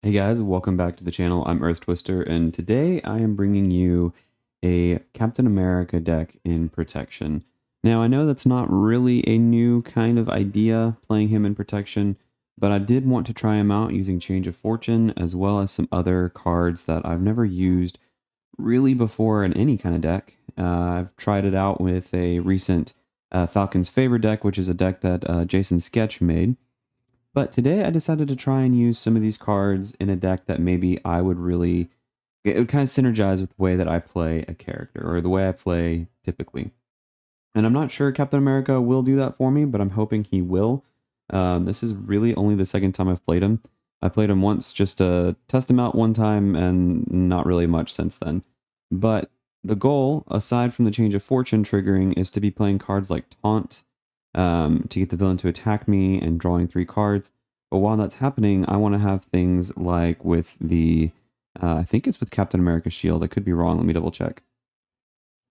Hey guys, welcome back to the channel. I'm Earth Twister, and today I am bringing you a Captain America deck in Protection. Now, I know that's not really a new kind of idea, playing him in Protection, but I did want to try him out using Change of Fortune, as well as some other cards that I've never used really before in any kind of deck. I've tried it out with a recent Falcon's Favor deck, which is a deck that Jason Sketch made. But today I decided to try and use some of these cards in a deck that maybe I would really, it would kind of synergize with the way that I play a character or the way I play typically. And I'm not sure Captain America will do that for me, but I'm hoping he will. This is really only the second time I've played him. I played him once just to test him out one time and not really much since then. But the goal, aside from the Change of Fortune triggering, is to be playing cards like Taunt, to get the villain to attack me and drawing 3 cards. But while that's happening, I want to have things like with the, I think it's with Captain America Shield. I could be wrong. Let me double check.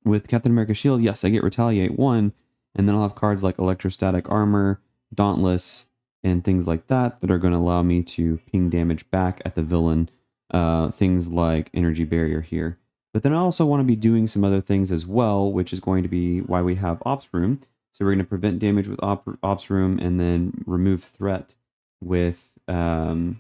With Captain America Shield, yes, I get Retaliate 1, and then I'll have cards like Electrostatic Armor, Dauntless, and things like that that are going to allow me to ping damage back at the villain. Things like Energy Barrier here. But then I also want to be doing some other things as well, which is going to be why we have Ops Room. So we're going to prevent damage with Ops Room and then remove threat with Hard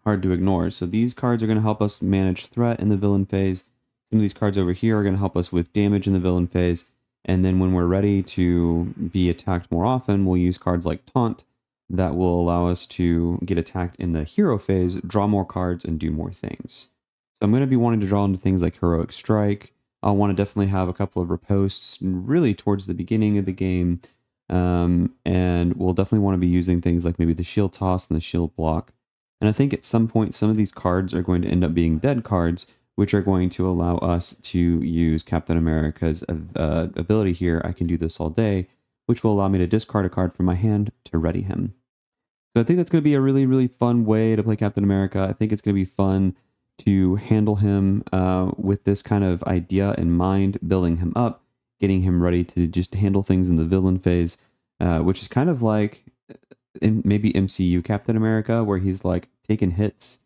to Ignore. So these cards are going to help us manage threat in the villain phase. Some of these cards over here are going to help us with damage in the villain phase. And then when we're ready to be attacked more often, we'll use cards like Taunt that will allow us to get attacked in the hero phase, draw more cards, and do more things. So I'm going to be wanting to draw into things like Heroic Strike. I'll want to definitely have a couple of riposts really towards the beginning of the game. And we'll definitely want to be using things like maybe the Shield Toss and the Shield Block. And I think at some point, some of these cards are going to end up being dead cards, which are going to allow us to use Captain America's ability here. I can do this all day, which will allow me to discard a card from my hand to ready him. So I think that's going to be a really, really fun way to play Captain America. I think it's going to be fun to handle him with this kind of idea in mind, building him up, getting him ready to just handle things in the villain phase, which is kind of like maybe MCU Captain America, where he's like taking hits,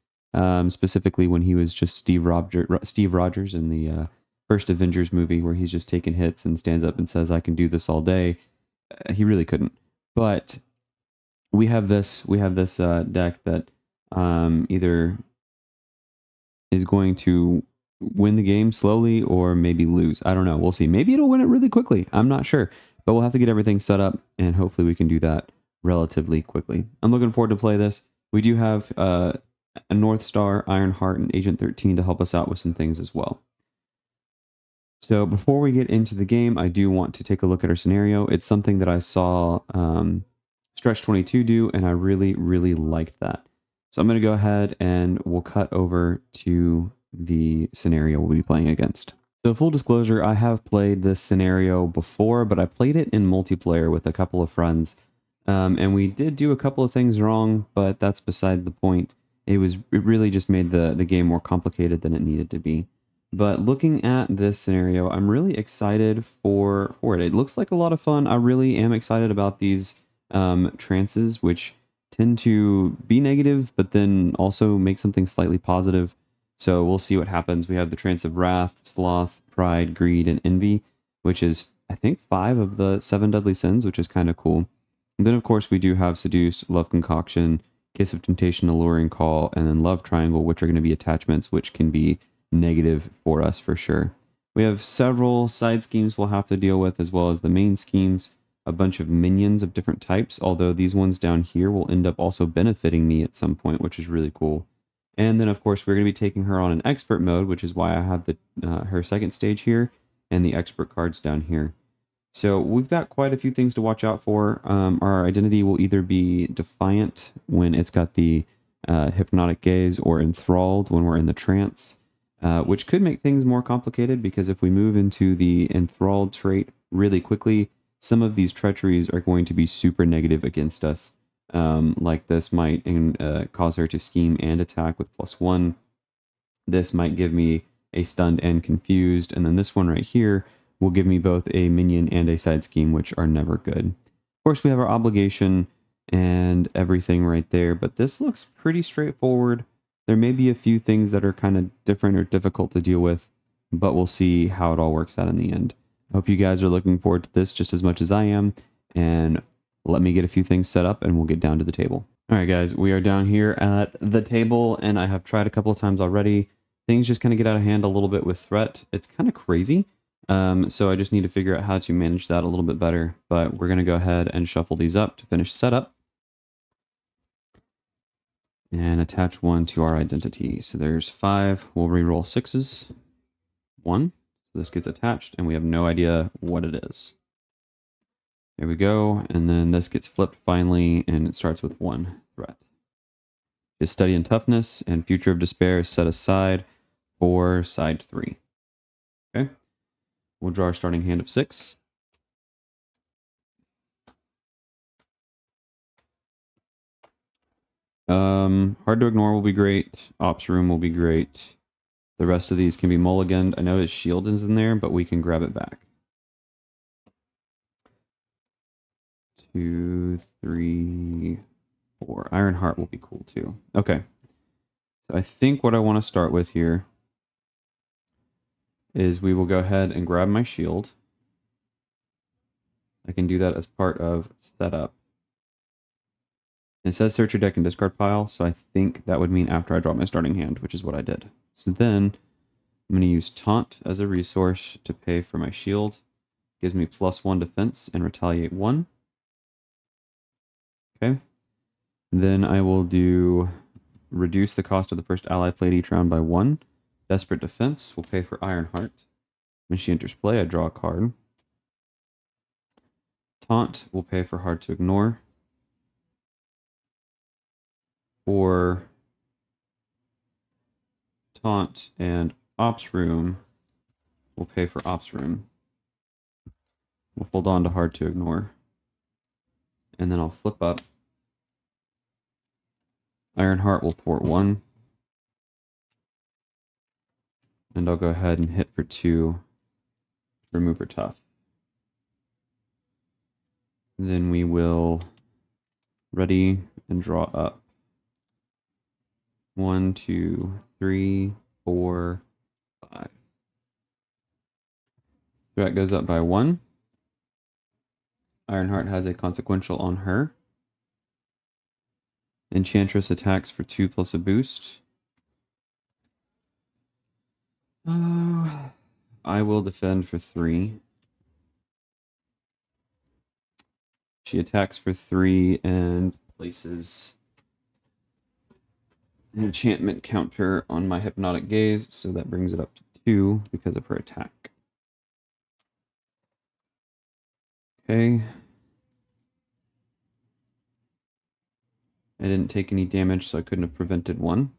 specifically when he was just Steve Rogers in the first Avengers movie, where he's just taking hits and stands up and says, "I can do this all day." He really couldn't, but we have this deck that either is going to win the game slowly or maybe lose. I don't know. We'll see. Maybe it'll win it really quickly. I'm not sure, but we'll have to get everything set up, and hopefully we can do that relatively quickly. I'm looking forward to play this. We do have a North Star, Ironheart, and Agent 13 to help us out with some things as well. So before we get into the game, I do want to take a look at our scenario. It's something that I saw Stretch 22 do, and I really, really liked that. So I'm going to go ahead and we'll cut over to the scenario we'll be playing against. So full disclosure, I have played this scenario before, but I played it in multiplayer with a couple of friends. And we did do a couple of things wrong, but that's beside the point. It really just made the game more complicated than it needed to be. But looking at this scenario, I'm really excited for it. It looks like a lot of fun. I really am excited about these trances, which tend to be negative, but then also make something slightly positive. So we'll see what happens. We have the trance of Wrath, Sloth, Pride, Greed, and Envy, which is, I think, 5 of the 7 deadly sins, which is kind of cool. And then, of course, we do have Seduced, Love Concoction, Kiss of Temptation, Alluring Call, and then Love Triangle, which are going to be attachments, which can be negative for us for sure. We have several side schemes we'll have to deal with, as well as the main schemes, a bunch of minions of different types, although these ones down here will end up also benefiting me at some point, which is really cool. And then, of course, we're going to be taking her on an expert mode, which is why I have the her second stage here and the expert cards down here. So we've got quite a few things to watch out for. Our identity will either be Defiant when it's got the Hypnotic Gaze, or Enthralled when we're in the trance, which could make things more complicated, because if we move into the Enthralled trait really quickly, some of these treacheries are going to be super negative against us. Like this might cause her to scheme and attack with +1. This might give me a stunned and confused. And then this one right here will give me both a minion and a side scheme, which are never good. Of course, we have our obligation. and everything right there. But this looks pretty straightforward. There may be a few things that are kind of different or difficult to deal with, but we'll see how it all works out in the end. I hope you guys are looking forward to this just as much as I am, and let me get a few things set up and we'll get down to the table. All right, guys, we are down here at the table, and I have tried a couple of times already. Things just kind of get out of hand a little bit with threat. It's kind of crazy. So I just need to figure out how to manage that a little bit better, but we're going to go ahead and shuffle these up to finish setup. And attach one to our identity. So there's 5. We'll re-roll 6s. 1. So this gets attached, and we have no idea what it is. There we go. And then this gets flipped finally, and it starts with 1 threat. His study and toughness and future of despair is set aside for side 3. Okay. We'll draw our starting hand of 6. Hard to ignore will be great. Ops room will be great. The rest of these can be mulliganed. I know his shield is in there, but we can grab it back. 2, 3, 4. Ironheart will be cool too. Okay. So I think what I want to start with here is we will go ahead and grab my shield. I can do that as part of setup. It says search your deck and discard pile, so I think that would mean after I draw my starting hand, which is what I did. So then I'm going to use Taunt as a resource to pay for my shield. Gives me +1 defense and retaliate 1. Okay. Then I will do reduce the cost of the first ally played each round by 1. Desperate Defense will pay for Ironheart. When she enters play, I draw a card. Taunt will pay for Hard to Ignore. For Taunt and Ops Room will pay for Ops Room. We'll hold on to Hard to Ignore. And then I'll flip up. Ironheart will port 1. And I'll go ahead and hit for 2. Remove her tough. Then we will ready and draw up. 1, 2, 3, 4, 5. Threat goes up by 1. Ironheart has a consequential on her. Enchantress attacks for 2 plus a boost. Oh, I will defend for 3. She attacks for 3 and places an enchantment counter on my Hypnotic Gaze, so that brings it up to 2 because of her attack. Okay. I didn't take any damage, so I couldn't have prevented 1.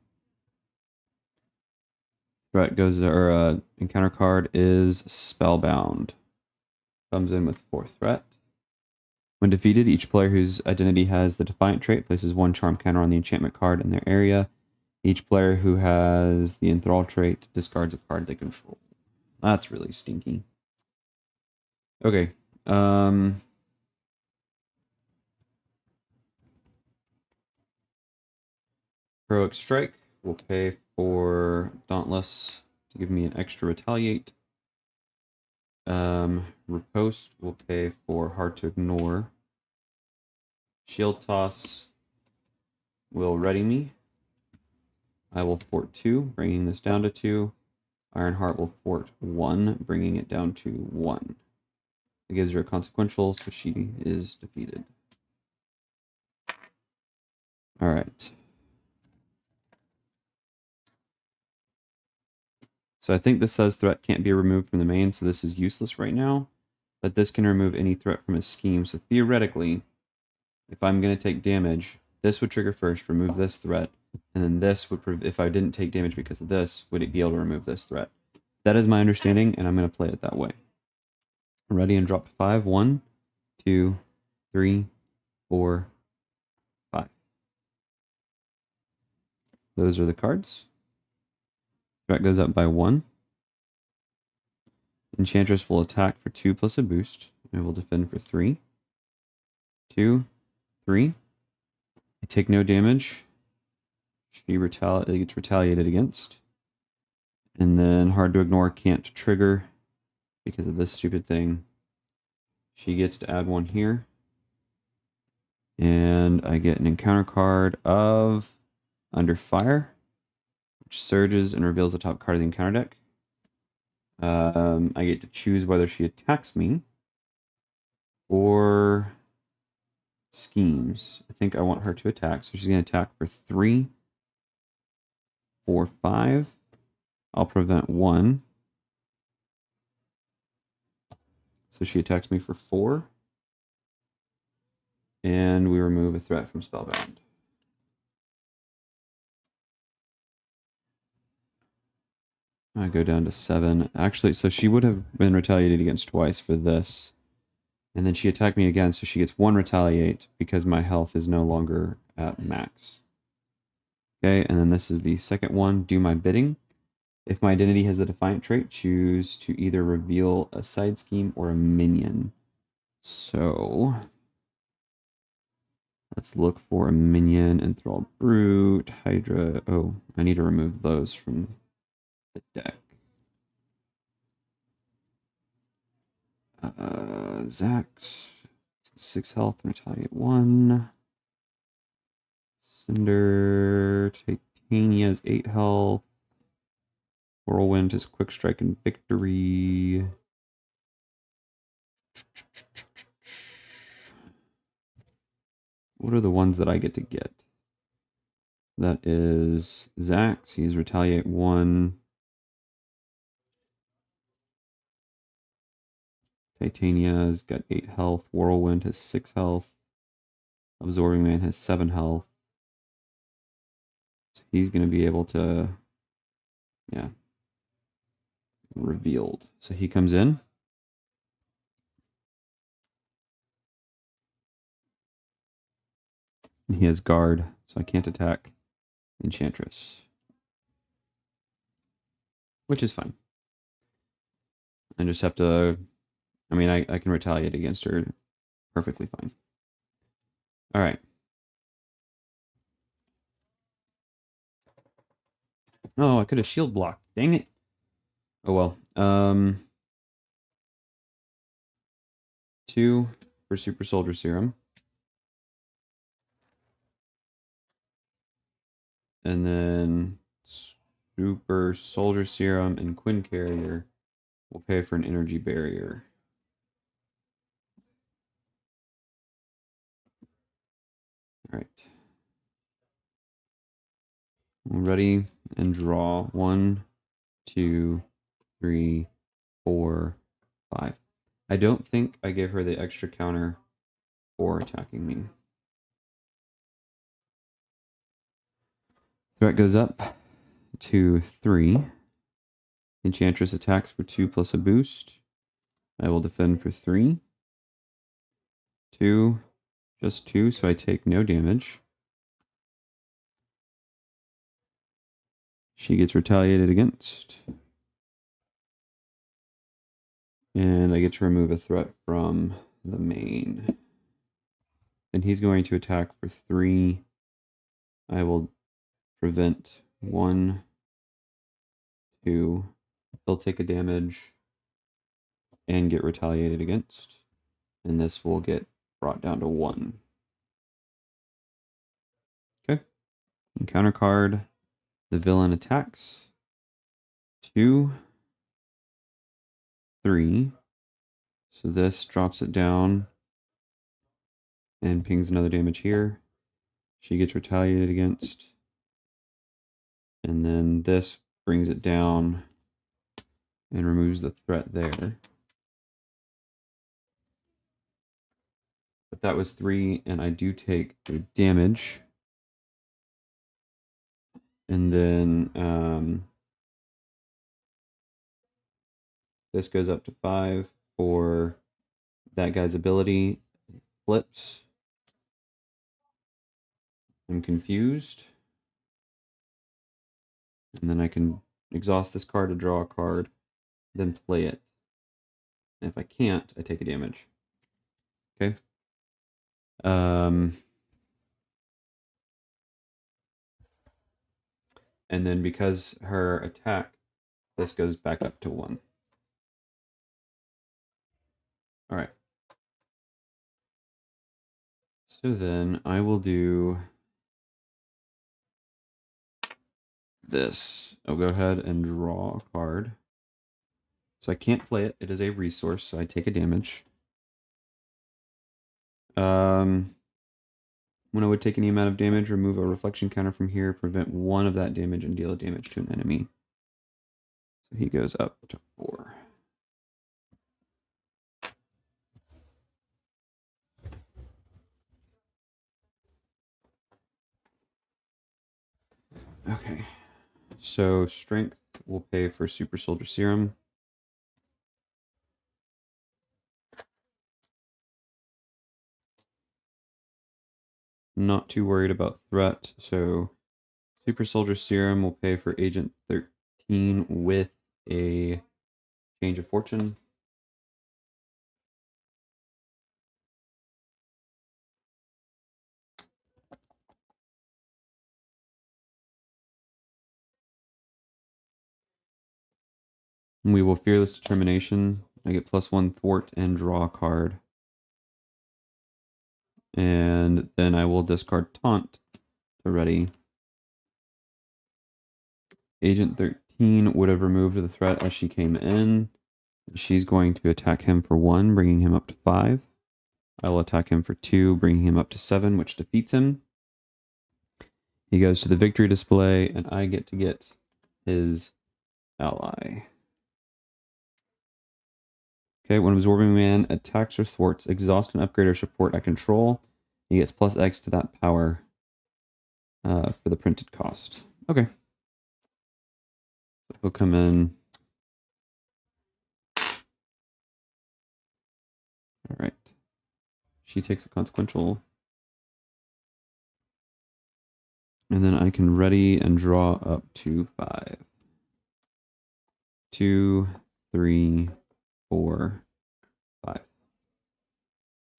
Threat goes, or encounter card is Spellbound. Comes in with 4 threat. When defeated, each player whose identity has the Defiant trait places 1 charm counter on the enchantment card in their area. Each player who has the Enthrall trait discards a card they control. That's really stinky. Okay. Heroic Strike will pay for Dauntless to give me an extra Retaliate. Riposte will pay for Hard to Ignore. Shield Toss will ready me. I will port 2, bringing this down to 2. Ironheart will port 1, bringing it down to 1. It gives her a consequential, so she is defeated. Alright. So I think this says threat can't be removed from the main, so this is useless right now. But this can remove any threat from a scheme. So theoretically, if I'm going to take damage, this would trigger first, remove this threat. And then this would, if I didn't take damage because of this, would it be able to remove this threat? That is my understanding, and I'm going to play it that way. Ready and drop 5. 1, 2, 3, 4, 5. Those are the cards. Threat goes up by 1. Enchantress will attack for 2 plus a boost. And will defend for 3. 2, 3. I take no damage. She gets retaliated against. And then hard to ignore, can't trigger because of this stupid thing. She gets to add one here. And I get an encounter card of Under Fire, which surges and reveals the top card of the encounter deck. I get to choose whether she attacks me or schemes. I think I want her to attack, so she's going to attack for 3, 4, 5. I'll prevent 1. So she attacks me for 4. And we remove a threat from Spellbound. I go down to 7. Actually, so she would have been retaliated against twice for this. And then she attacked me again, so she gets 1 retaliate because my health is no longer at max. Okay, and then this is the second one, Do My Bidding. If my identity has the Defiant trait, choose to either reveal a side scheme or a minion. So let's look for a minion, Enthralled Brute, Hydra. Oh, I need to remove those from the deck. Zax, 6 health, retaliate 1. Cinder, Titania's 8 health. Whirlwind is Quick Strike and Victory. What are the ones that I get to get? That is Zax. He's Retaliate 1. Titania's got 8 health. Whirlwind has 6 health. Absorbing Man has 7 health. So he's going to be able to, yeah, revealed. So he comes in. And he has guard, so I can't attack Enchantress. Which is fine. I just have to, I mean, I can retaliate against her perfectly fine. All right. Oh, I could have shield blocked. Dang it. Oh well. 2 for Super Soldier Serum. And then Super Soldier Serum and Quinn Carrier will pay for an energy barrier. All right. Ready and draw. 1, 2, 3, 4, 5. I don't think I gave her the extra counter for attacking me. Threat goes up to 3. Enchantress attacks for 2 plus a boost. I will defend for 3. 2. Just 2, so I take no damage. She gets retaliated against. And I get to remove a threat from the main. Then he's going to attack for 3. I will prevent 1, 2. He'll take a damage and get retaliated against. And this will get brought down to 1. Okay. Encounter card. The villain attacks. 2, 3. So this drops it down and pings another damage here. She gets retaliated against. And then this brings it down and removes the threat there. But that was 3, and I do take the damage. And then this goes up to 5 for that guy's ability. Flips. I'm confused. And then I can exhaust this card to draw a card, then play it. And if I can't, I take a damage. Okay. And then because her attack, this goes back up to 1. All right. So then I will do this. I'll go ahead and draw a card. So I can't play it. It is a resource, so I take a damage. When I would take any amount of damage, remove a reflection counter from here, prevent 1 of that damage, and deal damage to an enemy. So he goes up to 4. Okay. So strength will pay for Super Soldier Serum. Not too worried about threat, so Super Soldier Serum will pay for Agent 13 with a change of fortune. We will Fearless Determination. I get +1 thwart and draw a card. And then I will discard Taunt to ready. Agent 13 would have removed the threat as she came in. She's going to attack him for 1, bringing him up to 5. I will attack him for 2, bringing him up to 7, which defeats him. He goes to the victory display, and I get to get his ally. Okay, when Absorbing Man attacks or thwarts, exhaust an upgrade or support I control, he gets +X to that power for the printed cost. Okay. So he'll come in. All right. She takes a consequential. And then I can ready and draw up to 5. 2, 3, 4, 5. All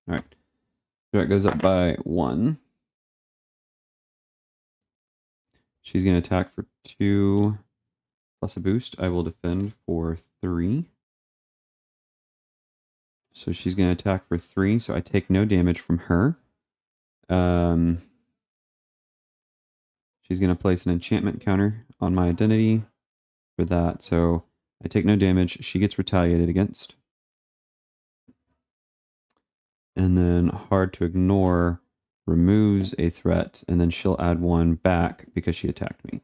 right. That goes up by 1. She's going to attack for 2 plus a boost. I will defend for 3. So she's going to attack for 3. So I take no damage from her. She's going to place an enchantment counter on my identity for that. So I take no damage. She gets retaliated against. And then Hard to Ignore removes a threat, and then she'll add 1 back because she attacked me.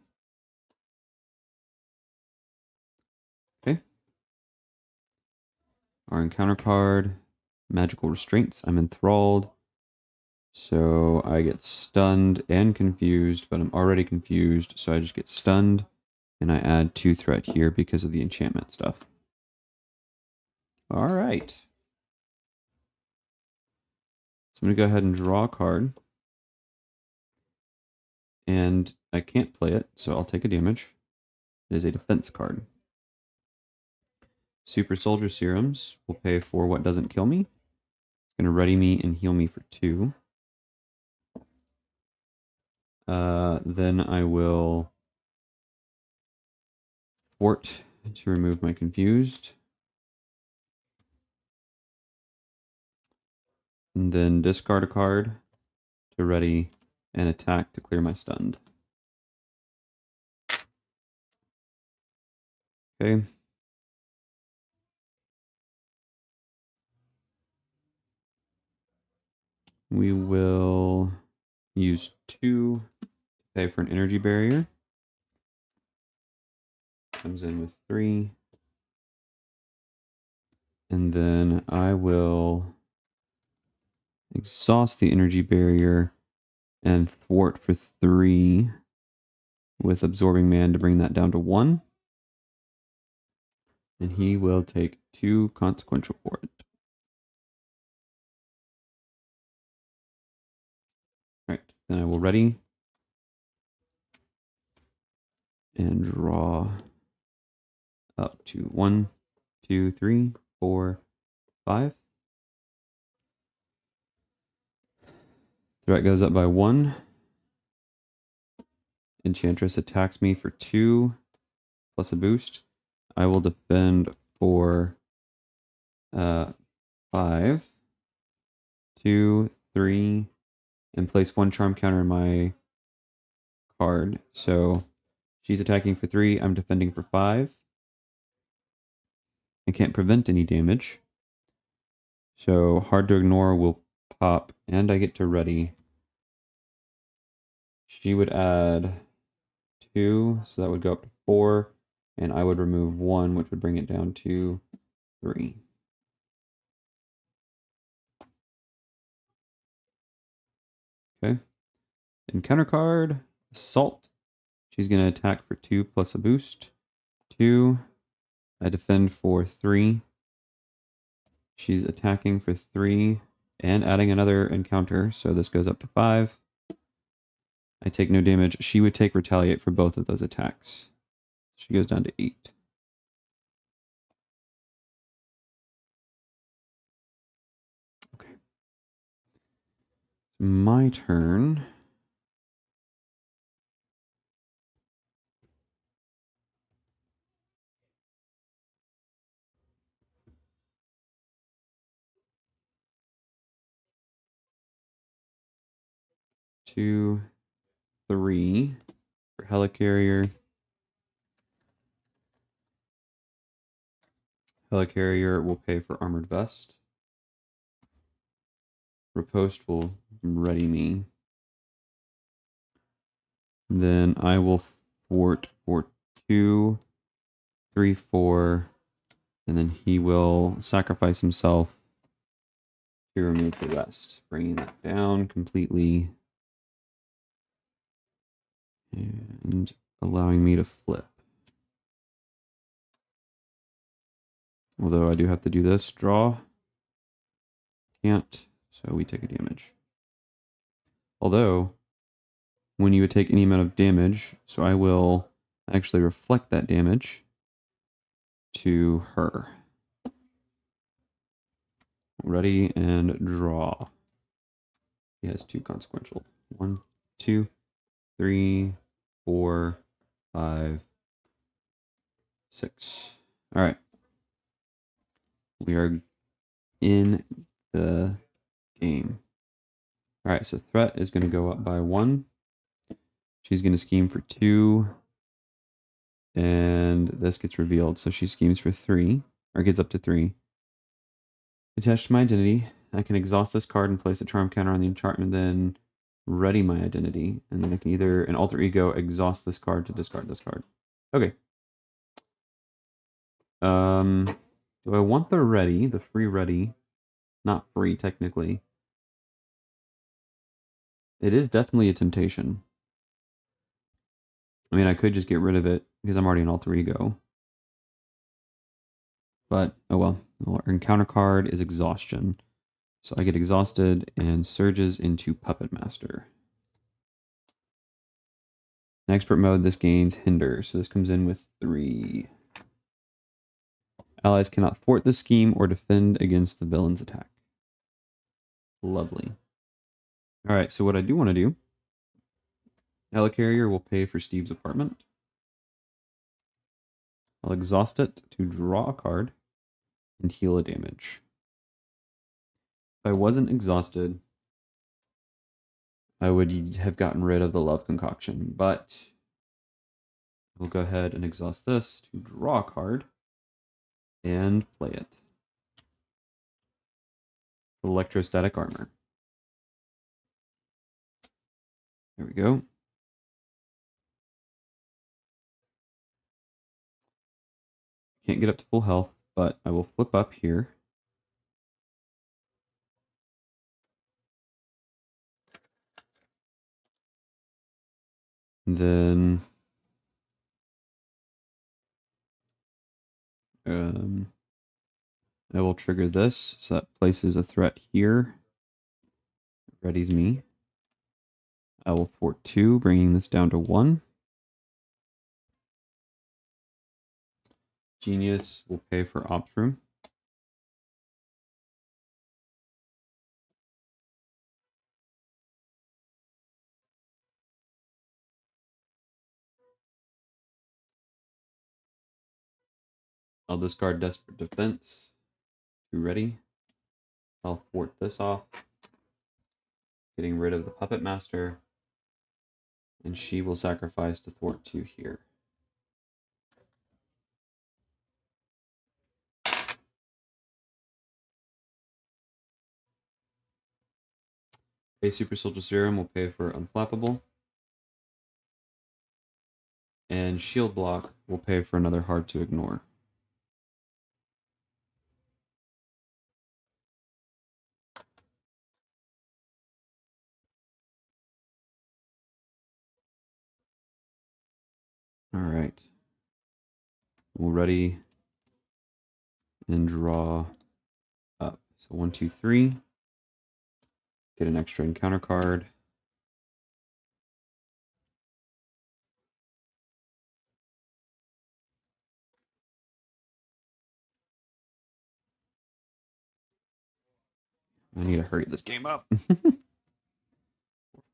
Okay. Our encounter card, Magical Restraints. I'm enthralled. So I get stunned and confused, but I'm already confused, so I just get stunned, and I add 2 threat here because of the enchantment stuff. All right. So I'm going to go ahead and draw a card. And I can't play it, so I'll take a damage. It is a defense card. Super Soldier Serums will pay for what doesn't kill me. It's going to ready me and heal me for 2. Then I will thwart to remove my confused. And then discard a card to ready and attack to clear my stunned. Okay. We will use 2 to pay for an energy barrier. Comes in with 3. And then I will exhaust the energy barrier and thwart for 3 with Absorbing Man to bring that down to 1. And he will take 2 consequential for it. Right, then I will ready and draw up to 1, 2, 3, 4, 5. Threat goes up by 1. Enchantress attacks me for 2 plus a boost, I will defend for 5, 2, 3, and place 1 charm counter in my card. So she's attacking for 3, I'm defending for 5. I can't prevent any damage. So hard to ignore will pop, and I get to ready. She would add 2, so that would go up to 4, and I would remove 1, which would bring it down to 3. Okay. Encounter card, Assault. She's going to attack for 2 plus a boost. 2. I defend for 3. She's attacking for 3 and adding another encounter, so this goes up to 5. I take no damage. She would take retaliate for both of those attacks. She goes down to 8. Okay. My turn. Two, 3 for Helicarrier. Helicarrier will pay for Armored Vest. Riposte will ready me. Then I will fort for 2, 3, 4, and then he will sacrifice himself to remove the rest, bringing that down completely and allowing me to flip. Although I do have to do this, draw. Can't, so we take a damage. Although, when you would take any amount of damage, so I will actually reflect that damage to her. Ready and draw. He has 2 consequential. 1, 2, 3, 4, 5, 6. All right. We are in the game. All right, so threat is going to go up by 1. She's going to scheme for 2. And this gets revealed. So she schemes for 3, or gets up to 3. Attached to my identity, I can exhaust this card and place a charm counter on the enchantment, then ready my identity. And then I can either, an alter ego, exhaust this card to discard this card. Okay. Do I want the ready, the free ready? Not free, technically. It is definitely a temptation. I mean, I could just get rid of it because I'm already an alter ego. But, oh well. Our encounter card is exhaustion. So I get exhausted and surges into Puppet Master. In expert mode, this gains hinder. So this comes in with 3. Allies cannot thwart the scheme or defend against the villain's attack. Lovely. Alright, so what I do want to do, Helicarrier will pay for Steve's apartment. I'll exhaust it to draw a card and heal a damage. If I wasn't exhausted, I would have gotten rid of the love concoction, but we'll go ahead and exhaust this to draw a card and play it. Electrostatic armor. There we go. Can't get up to full health, but I will flip up here. And then I will trigger this, so that places a threat here. Readies me. I will fort 2, bringing this down to 1. Genius will pay for Opt Room. I'll discard Desperate Defense. 2 ready. I'll thwart this off, getting rid of the Puppet Master, and she will sacrifice to thwart 2 here. A Super Soldier Serum will pay for Unflappable, and Shield Block will pay for another Hard to Ignore. All right. We'll ready and draw up. So 1, 2, 3. Get an extra encounter card. I need to hurry this game up.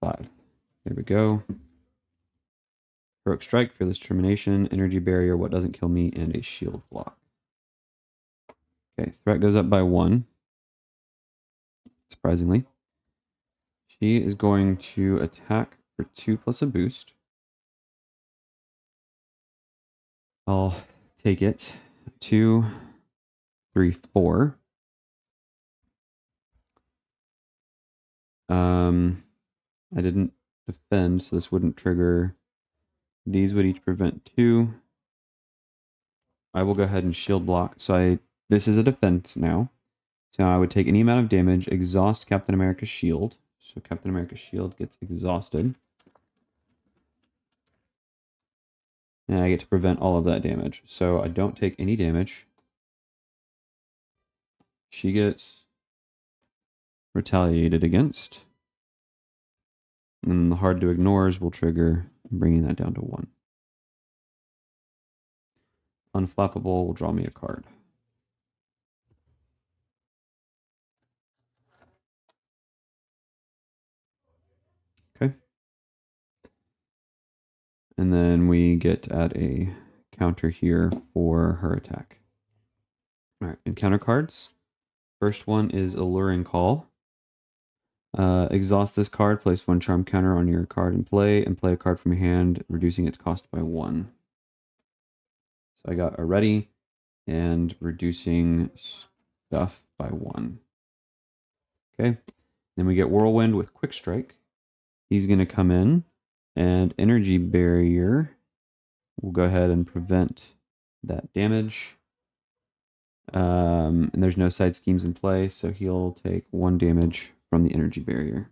5. There we go. Heroic Strike, Fearless Termination, Energy Barrier, What Doesn't Kill Me, and a Shield Block. Okay, threat goes up by 1. Surprisingly. She is going to attack for 2 plus a boost. I'll take it. 2, 3, 4. I didn't defend, so this wouldn't trigger. These would each prevent 2. I will go ahead and shield block. So this is a defense now. So I would take any amount of damage, exhaust Captain America's shield. So Captain America's shield gets exhausted. And I get to prevent all of that damage. So I don't take any damage. She gets retaliated against. And the hard to ignores will trigger, bringing that down to 1. Unflappable will draw me a card. Okay. And then we get to add a counter here for her attack. All right, encounter cards. First one is Alluring Call. Exhaust this card, place 1 charm counter on your card in play, and play a card from your hand, reducing its cost by 1. So I got a ready and reducing stuff by 1. Okay. Then we get Whirlwind with Quick Strike. He's going to come in, and Energy Barrier will go ahead and prevent that damage. And there's no side schemes in play, so he'll take 1 damage from the Energy Barrier.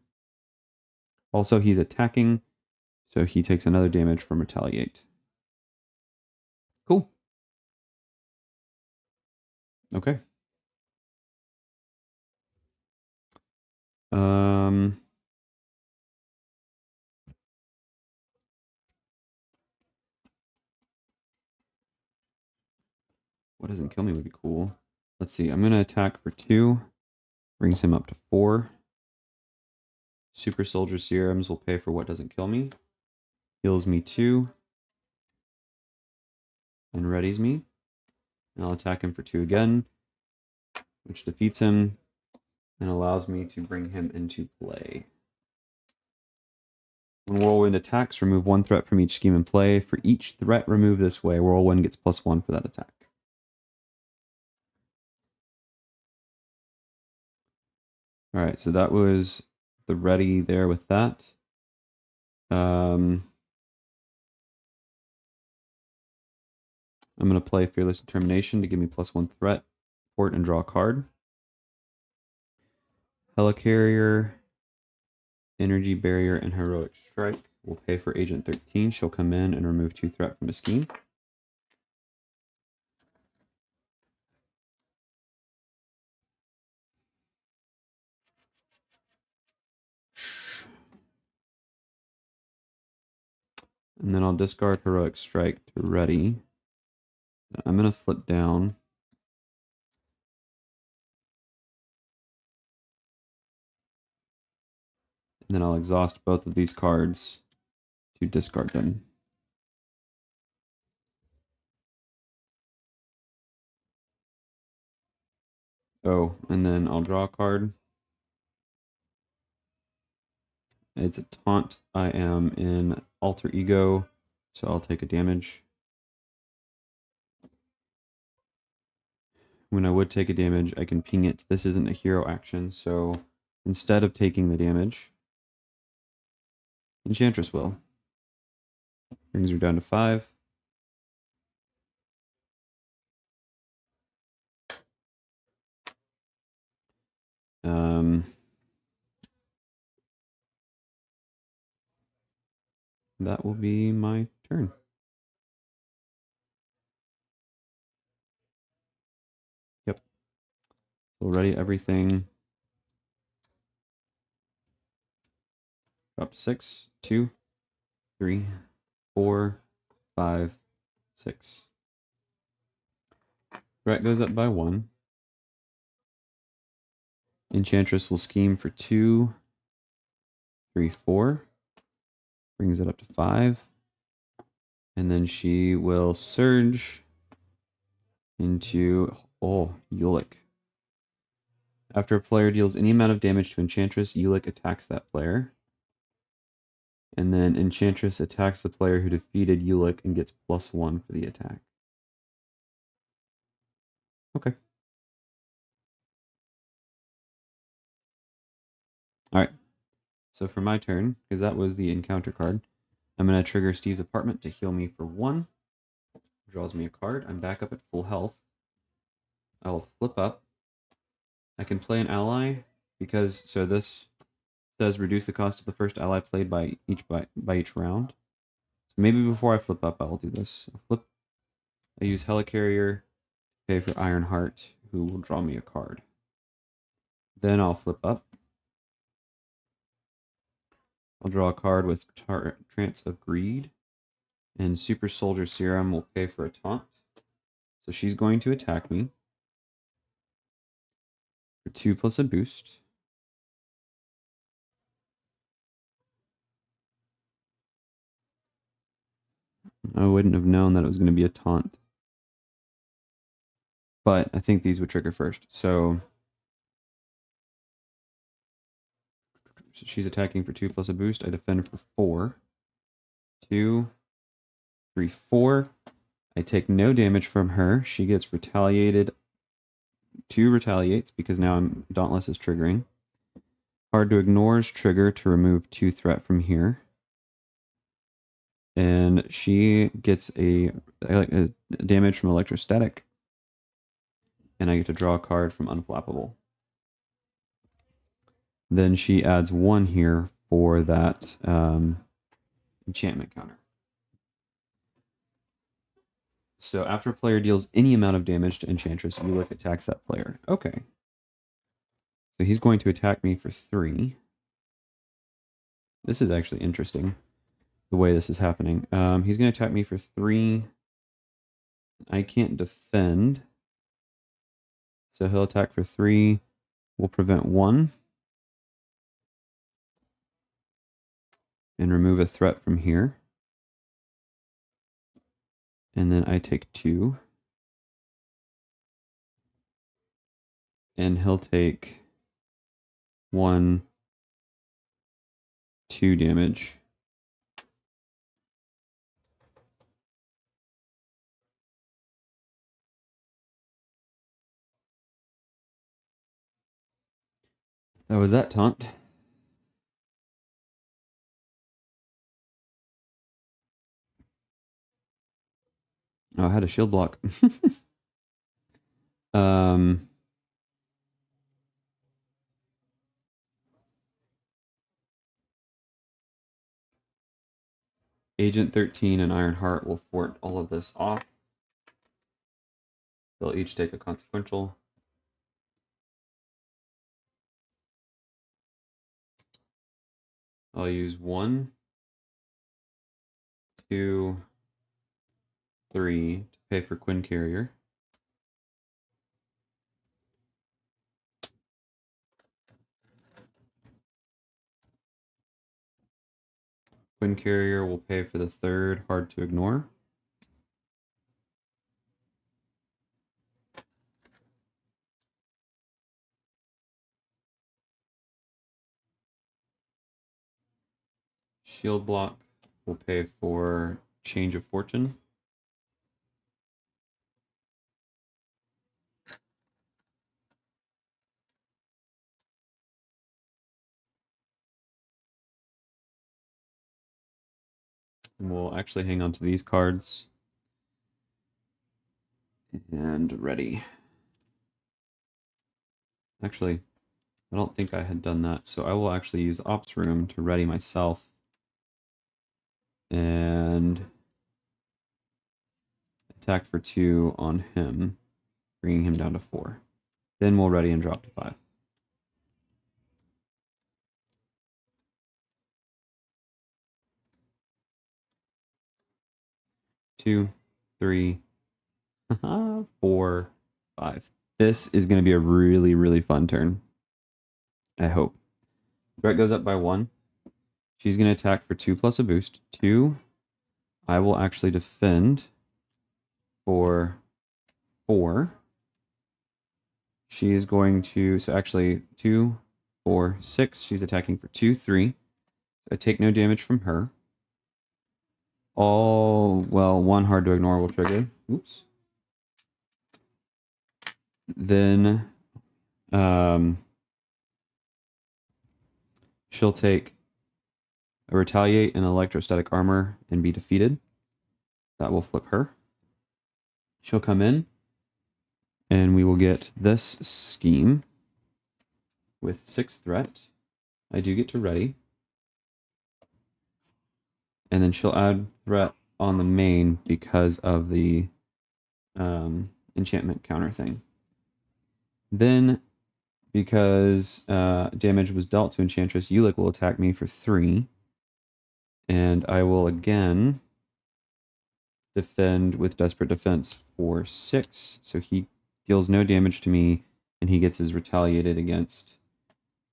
Also, he's attacking, so he takes another damage from Retaliate. Cool. Okay. What doesn't kill me would be cool. Let's see. I'm going to attack for 2. Brings him up to 4. Super Soldier Serums will pay for what doesn't kill me. Heals me 2. And readies me. And I'll attack him for 2 again, which defeats him and allows me to bring him into play. When Whirlwind attacks, remove 1 threat from each scheme in play. For each threat removed this way, Whirlwind gets +1 for that attack. All right, so that was the ready there with that. I'm going to play Fearless Determination to give me +1 threat, port, and draw a card. Helicarrier, Energy Barrier, and Heroic Strike will pay for Agent 13. She'll come in and remove 2 threat from a scheme. And then I'll discard Heroic Strike to ready. I'm going to flip down. And then I'll exhaust both of these cards to discard them. Oh, and then I'll draw a card. It's a taunt. I am in alter ego, so I'll take a damage. When I would take a damage, I can ping it. This isn't a hero action, so instead of taking the damage, Enchantress will. Brings her down to 5. That will be my turn. Yep. We'll ready everything. Up 6, 2, 3, 4, 5, 6. Threat goes up by 1. Enchantress will scheme for 2, 3, 4. Brings it up to 5. And then she will surge into, Ulick. After a player deals any amount of damage to Enchantress, Ulick attacks that player. And then Enchantress attacks the player who defeated Ulick and gets +1 for the attack. Okay. Alright. So for my turn, because that was the encounter card, I'm going to trigger Steve's Apartment to heal me for 1. Draws me a card. I'm back up at full health. I'll flip up. I can play an ally because so this says reduce the cost of the first ally played by each round. So maybe before I flip up, I'll do this. I use Helicarrier, pay for Ironheart, who will draw me a card. Then I'll flip up. I'll draw a card with Trance of Greed, and Super Soldier Serum will pay for a taunt. So she's going to attack me for 2 plus a boost. I wouldn't have known that it was going to be a taunt. But I think these would trigger first. So she's attacking for 2 plus a boost. I defend for 4. 2, 3, 4. I take no damage from her. She gets retaliated. 2 retaliates because now Dauntless is triggering. Hard to Ignore's trigger to remove 2 threat from here. And she gets a damage from Electrostatic. And I get to draw a card from Unflappable. Then she adds 1 here for that enchantment counter. So after a player deals any amount of damage to Enchantress, Ulick attacks that player. Okay. So he's going to attack me for 3. This is actually interesting, the way this is happening. He's going to attack me for 3. I can't defend. So he'll attack for 3. We'll prevent 1. And remove a threat from here. And then I take 2. And he'll take 1, 2 damage. That was that taunt. Oh, I had a shield block. Agent 13 and Ironheart will thwart all of this off. They'll each take a consequential. I'll use 1, 2, 3 to pay for Quinn Carrier. Quinn Carrier will pay for the 3rd Hard to Ignore. Shield block will pay for Change of Fortune. And we'll actually hang on to these cards. And ready. Actually, I don't think I had done that, so I will actually use Ops Room to ready myself. And attack for 2 on him, bringing him down to 4. Then we'll ready and drop to 5. 2, 3, 4, 5. This is going to be a really, really fun turn. I hope. Threat goes up by 1. She's going to attack for 2 plus a boost. 2. I will actually defend for 4. She is going to, so actually 2, 4, 6. She's attacking for 2, 3. I take no damage from her. All, well, 1 hard to ignore will trigger. Oops. Then she'll take a retaliate and electrostatic armor and be defeated. That will flip her. She'll come in, and we will get this scheme with 6 threat. I do get to ready. And then she'll add threat on the main because of the enchantment counter thing. Then, because damage was dealt to Enchantress, Ulick will attack me for 3. And I will again defend with Desperate Defense for 6. So he deals no damage to me, and he gets his retaliated against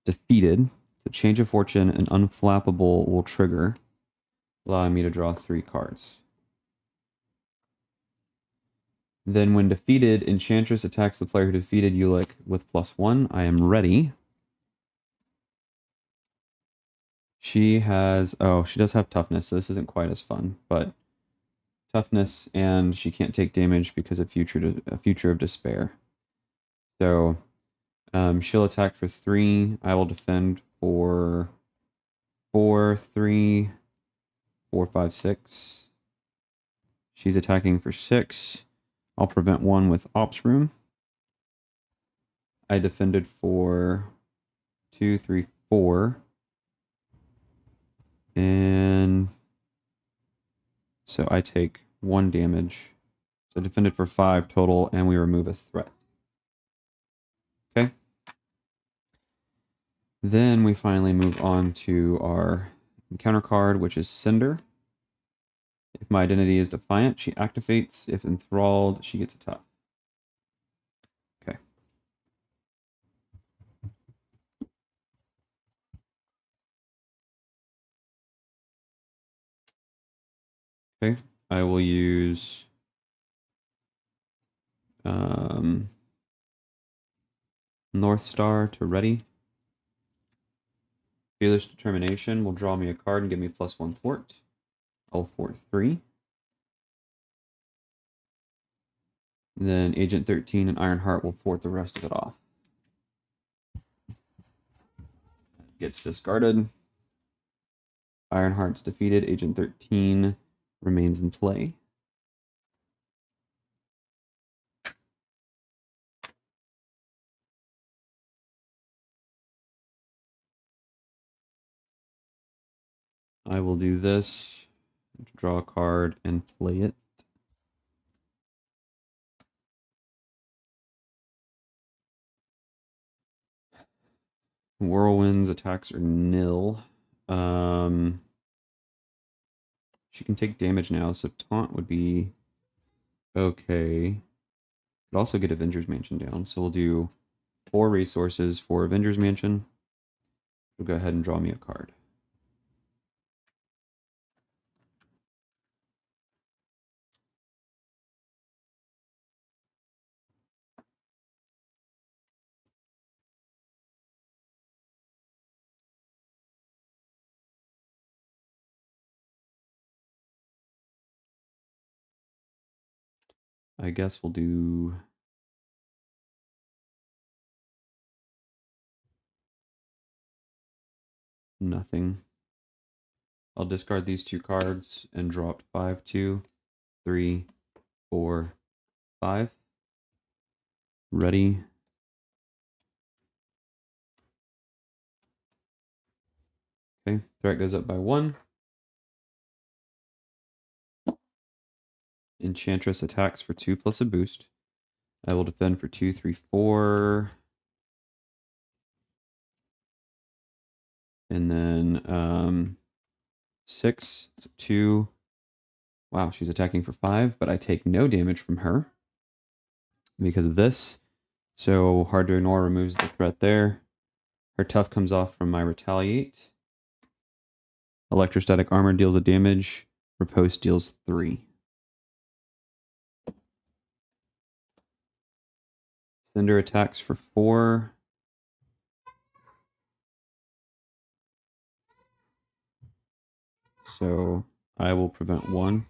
defeated. The Change of Fortune and Unflappable will trigger, allowing me to draw 3 cards. Then when defeated, Enchantress attacks the player who defeated Ulick with +1. I am ready. She has, oh, she does have toughness, so this isn't quite as fun, but toughness, and she can't take damage because of Future of Despair. So she'll attack for 3. I will defend for 4, 3, 4, 5, 6. She's attacking for 6. I'll prevent 1 with Ops Room. I defended for 2, 3, 4. And so I take 1 damage. So I defended for 5 total, and we remove a threat. Okay. Then we finally move on to our encounter card, which is Cinder. If my identity is Defiant, she activates. If Enthralled, she gets a tough. Okay. Okay. I will use North Star to ready. Fearless Determination will draw me a card and give me +1 thwart. I'll thwart 3. Then Agent 13 and Ironheart will thwart the rest of it off. Gets discarded. Ironheart's defeated. Agent 13 remains in play. I will do this, draw a card, and play it. Whirlwind's attacks are nil. She can take damage now, so taunt would be okay. Could also get Avengers Mansion down, so we'll do 4 resources for Avengers Mansion. We'll go ahead and draw me a card. I guess we'll do nothing. I'll discard these 2 cards and draw up 5, 2, 3, 4, 5. Ready. Okay, threat goes up by 1. Enchantress attacks for 2 plus a boost. I will defend for 2, 3, 4. And then 6, 2. Wow, she's attacking for 5, but I take no damage from her because of this. So hard to ignore removes the threat there. Her tough comes off from my retaliate. Electrostatic armor deals a damage. Riposte deals 3. Cinder attacks for 4. So I will prevent 1.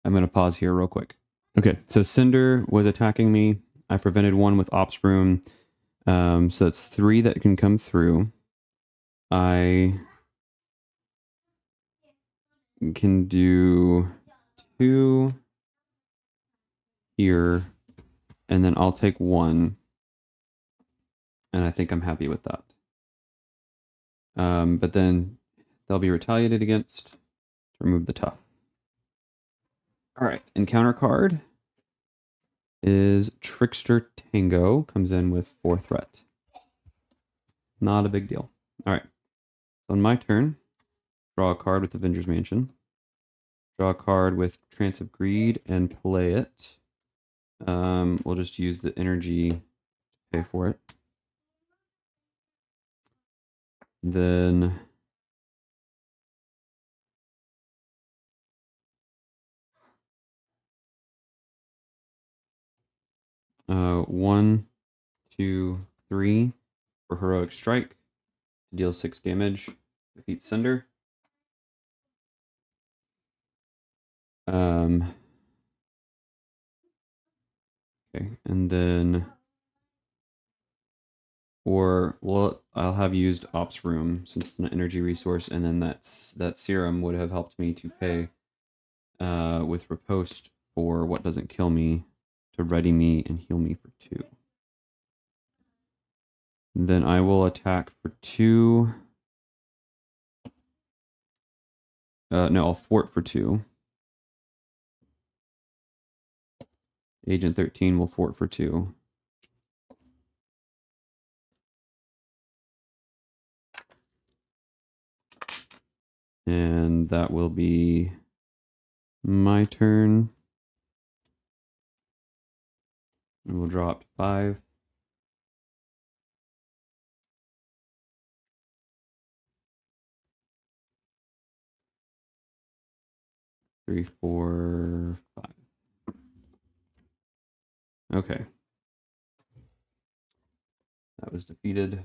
I'm going to pause here real quick. Okay, so Cinder was attacking me. I prevented 1 with Ops Room. So that's 3 that can come through. I can do 2 here, and then I'll take 1. And I think I'm happy with that. But then they'll be retaliated against to remove the tough. All right, encounter card is Trickster Tango. Comes in with 4 threat. Not a big deal. All right, so on my turn, draw a card with Avengers Mansion. Draw a card with Trance of Greed and play it. We'll just use the energy to pay for it. Then one, 2, 3 for Heroic Strike. Deal 6 damage. Defeat Cinder. Okay, and then I'll have used Ops Room since it's an energy resource, and then that serum would have helped me to pay with Riposte for what doesn't kill me to ready me and heal me for 2. Then I will attack for 2. No, I'll thwart for 2. Agent 13 will thwart for 2. And that will be my turn. And we'll draw up 5. 3, 4, 5. Okay. That was defeated.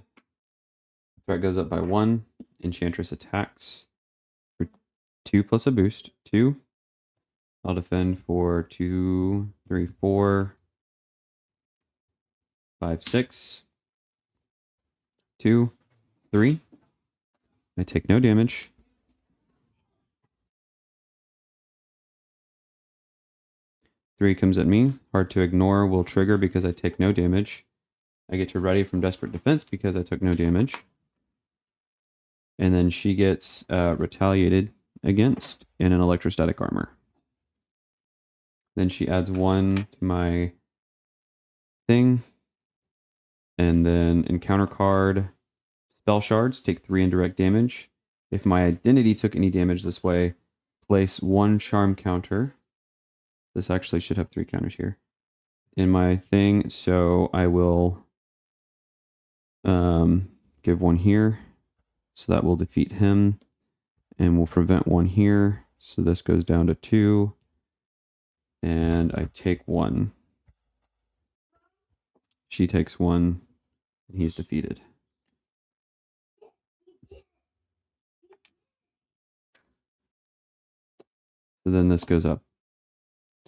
Threat goes up by 1. Enchantress attacks for 2 plus a boost. 2. I'll defend for 2, 3, 4, 5, 6. 2, 3. I take no damage. Three comes at me. Hard to ignore will trigger because I take no damage. I get to ready from Desperate Defense because I took no damage. And then she gets retaliated against in an electrostatic armor. Then she adds 1 to my thing. And then encounter card, spell shards take 3 indirect damage. If my identity took any damage this way, place 1 charm counter. This actually should have 3 counters here in my thing. So I will give 1 here. So that will defeat him. And we'll prevent 1 here. So this goes down to 2. And I take 1. She takes 1. And he's defeated. So then this goes up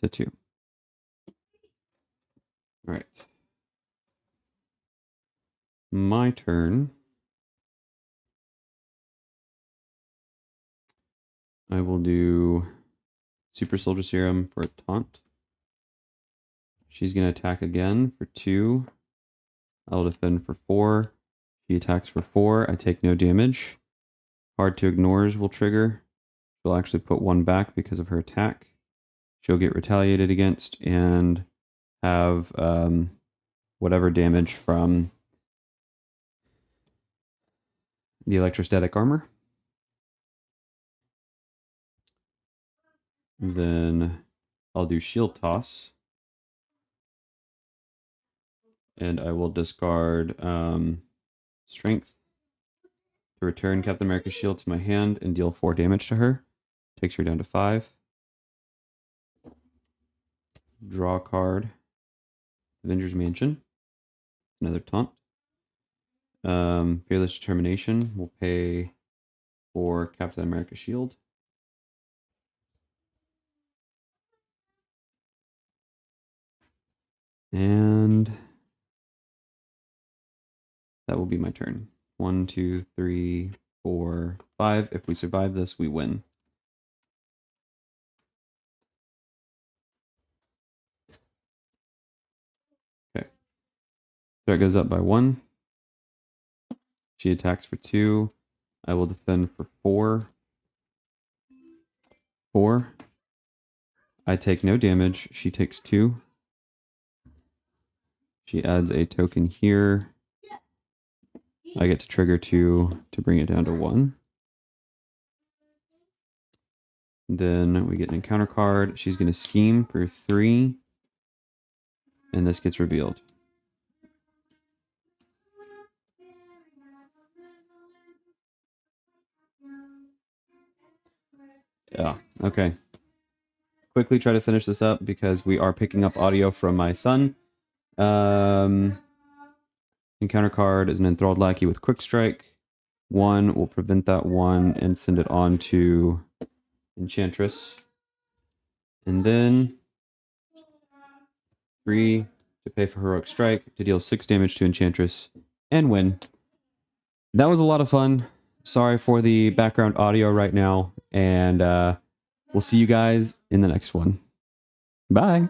to 2. All right. My turn. I will do Super Soldier Serum for a taunt. She's going to attack again for 2. I'll defend for 4. She attacks for 4. I take no damage. Hard to Ignores will trigger. She'll actually put 1 back because of her attack. She'll get retaliated against and have whatever damage from the electrostatic armor. Then I'll do Shield Toss. And I will discard Strength to return Captain America's shield to my hand and deal 4 damage to her. Takes her down to 5. Draw a card. Avengers Mansion. Another taunt. Fearless Determination will pay for Captain America's shield. And that will be my turn. 1, 2, 3, 4, 5. If we survive this, we win. Okay. Threat goes up by 1. She attacks for 2. I will defend for 4. 4. I take no damage. She takes 2. She adds a token here. I get to trigger 2 to bring it down to 1. Then we get an encounter card. She's going to scheme for 3. And this gets revealed. Yeah, okay. Quickly try to finish this up because we are picking up audio from my son. Encounter card is an enthralled lackey with quick strike. 1 will prevent that 1 and send it on to Enchantress. And then 3 to pay for heroic strike to deal 6 damage to Enchantress and win. That was a lot of fun. Sorry for the background audio right now, and we'll see you guys in the next one. Bye.